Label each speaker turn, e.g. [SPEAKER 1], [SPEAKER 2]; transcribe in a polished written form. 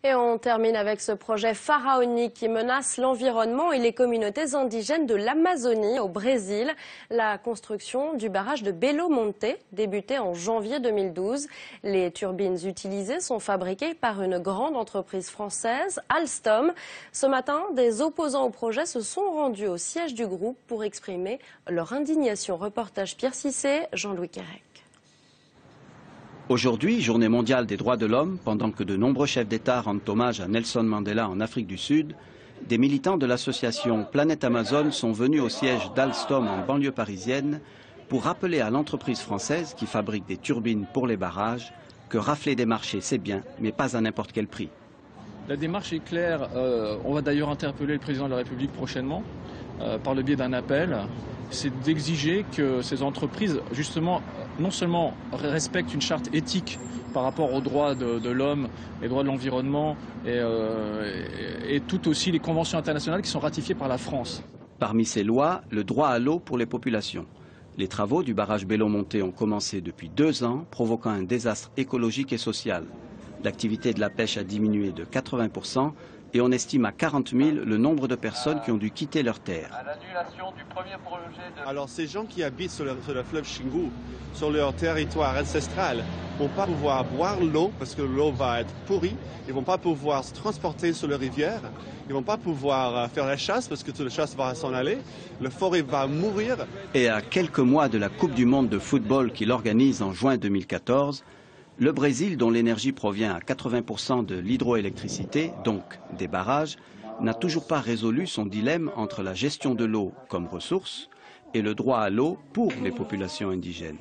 [SPEAKER 1] Et on termine avec ce projet pharaonique qui menace l'environnement et les communautés indigènes de l'Amazonie au Brésil. La construction du barrage de Belo Monte, débuté en janvier 2012. Les turbines utilisées sont fabriquées par une grande entreprise française, Alstom. Ce matin, des opposants au projet se sont rendus au siège du groupe pour exprimer leur indignation. Reportage Pierre Cissé, Jean-Louis Quérec.
[SPEAKER 2] Aujourd'hui, journée mondiale des droits de l'homme, pendant que de nombreux chefs d'État rendent hommage à Nelson Mandela en Afrique du Sud, des militants de l'association Planète Amazon sont venus au siège d'Alstom en banlieue parisienne pour rappeler à l'entreprise française qui fabrique des turbines pour les barrages que rafler des marchés c'est bien, mais pas à n'importe quel prix.
[SPEAKER 3] La démarche est claire, on va d'ailleurs interpeller le président de la République prochainement par le biais d'un appel. C'est d'exiger que ces entreprises, justement, non seulement respectent une charte éthique par rapport aux droits de l'homme, les droits de l'environnement et tout aussi les conventions internationales qui sont ratifiées par la France.
[SPEAKER 2] Parmi ces lois, le droit à l'eau pour les populations. Les travaux du barrage Belo Monte ont commencé depuis 2 ans, provoquant un désastre écologique et social. L'activité de la pêche a diminué de 80% et on estime à 40 000 le nombre de personnes qui ont dû quitter leurs terres.
[SPEAKER 4] Alors ces gens qui habitent sur le fleuve Xingu, sur leur territoire ancestral, ne vont pas pouvoir boire l'eau parce que l'eau va être pourrie, ils ne vont pas pouvoir se transporter sur la rivière, ils ne vont pas pouvoir faire la chasse parce que toute la chasse va s'en aller, la forêt va mourir.
[SPEAKER 2] Et à quelques mois de la Coupe du monde de football qu'il organise en juin 2014, le Brésil, dont l'énergie provient à 80% de l'hydroélectricité, donc des barrages, n'a toujours pas résolu son dilemme entre la gestion de l'eau comme ressource et le droit à l'eau pour les populations indigènes.